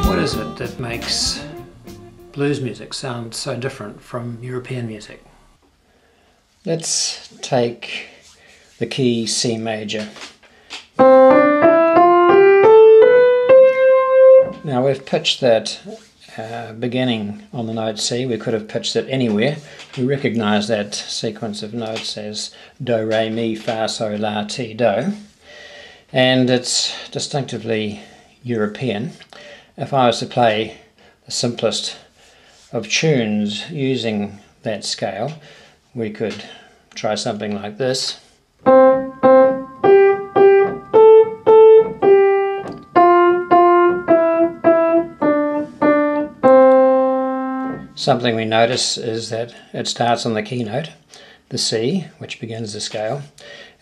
What is it that makes blues music sound so different from European music? Let's take the key C major. Now we've pitched that beginning on the note C. We could have pitched it anywhere. We recognise that sequence of notes as Do, Re, Mi, Fa, Sol, La, Ti, Do, and it's distinctively European. If I was to play the simplest of tunes using that scale, we could try something like this. Something we notice is that it starts on the keynote, the C, which begins the scale,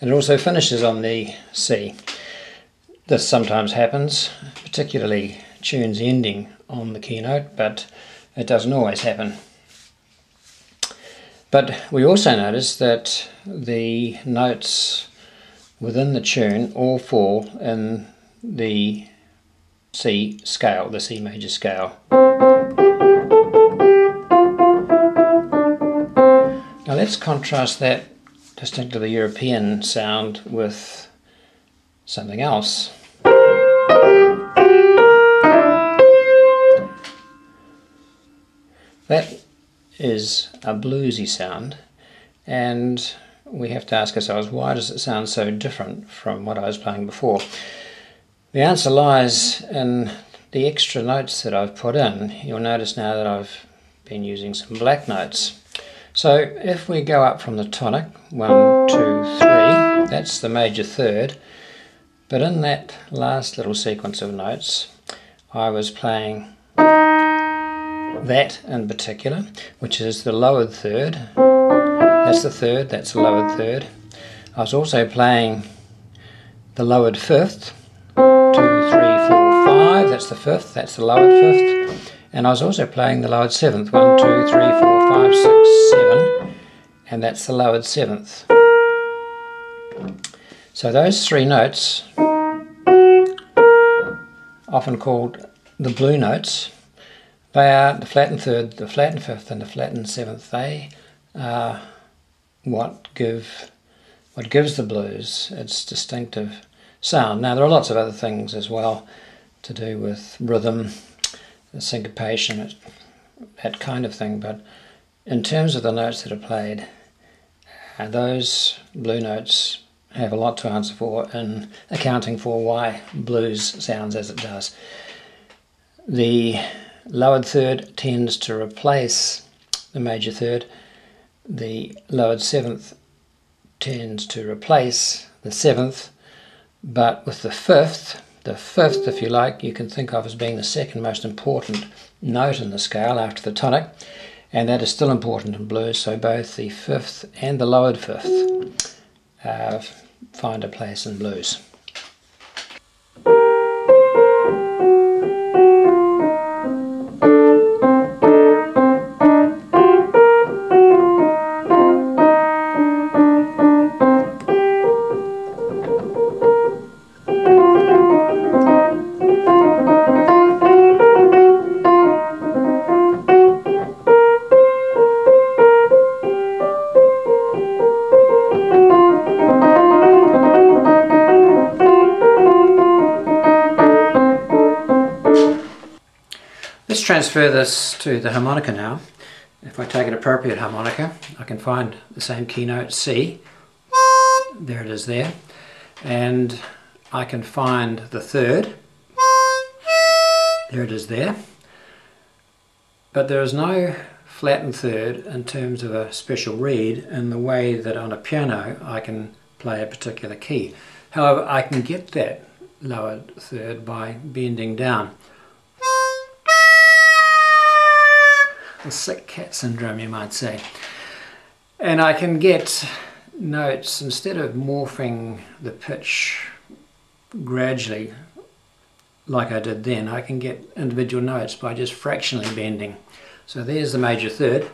and it also finishes on the C. This sometimes happens, particularly tunes ending on the keynote, but it doesn't always happen. But we also notice that the notes within the tune all fall in the C scale, the C major scale. Now let's contrast that distinctively European sound with something else. That is a bluesy sound, and we have to ask ourselves, why does it sound so different from what I was playing before? The answer lies in the extra notes that I've put in. You'll notice now that I've been using some black notes. So if we go up from the tonic, 1, 2, 3, that's the major third, but in that last little sequence of notes I was playing that in particular, which is the lowered third. That's the third, that's the lowered third. I was also playing the lowered fifth, 2, 3, 4, 5, that's the fifth, that's the lowered fifth. And I was also playing the lowered seventh, 1, 2, 3, 4, 5, 6, 7, and that's the lowered seventh. So those three notes, often called the blue notes, they are the flattened third, the flattened fifth, and the flattened seventh. They are what gives the blues its distinctive sound. Now there are lots of other things as well to do with rhythm, syncopation, that kind of thing, but in terms of the notes that are played, those blue notes have a lot to answer for in accounting for why blues sounds as it does. The lowered third tends to replace the major third. The lowered seventh tends to replace the seventh, but with the fifth, if you like, you can think of as being the second most important note in the scale after the tonic, and that is still important in blues, so both the fifth and the lowered fifth find a place in blues. Let's transfer this to the harmonica now. If I take an appropriate harmonica, I can find the same keynote C. There it is there. And I can find the third. There it is there. But there is no flattened third in terms of a special reed in the way that on a piano I can play a particular key. However, I can get that lowered third by bending down. The sick cat syndrome, you might say. And I can get notes, instead of morphing the pitch gradually like I did then, I can get individual notes by just fractionally bending. So there's the major third.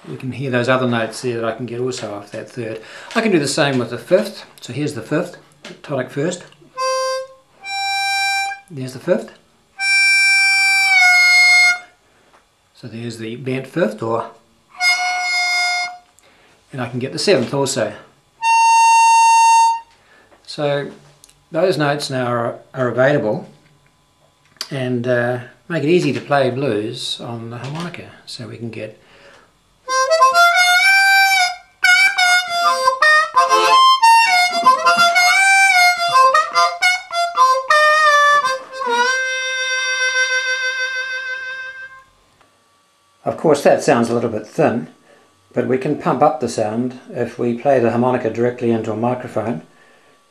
You can hear those other notes there that I can get also off that third. I can do the same with the fifth. So here's the fifth, tonic first. There's the fifth. So there's the bent fifth, and I can get the seventh also. So those notes now are available, and make it easy to play blues on the harmonica. So we can get Of course that sounds a little bit thin, but we can pump up the sound if we play the harmonica directly into a microphone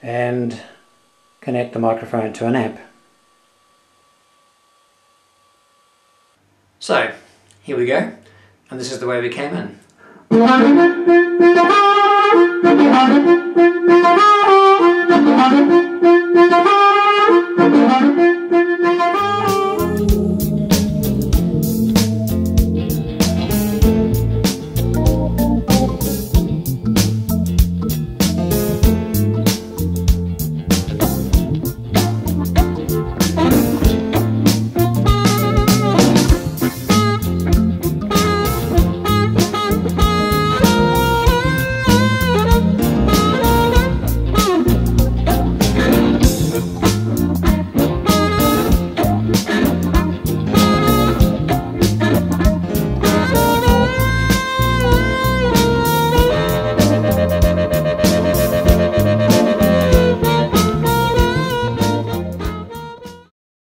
and connect the microphone to an amp. So, here we go, and this is the way we came in.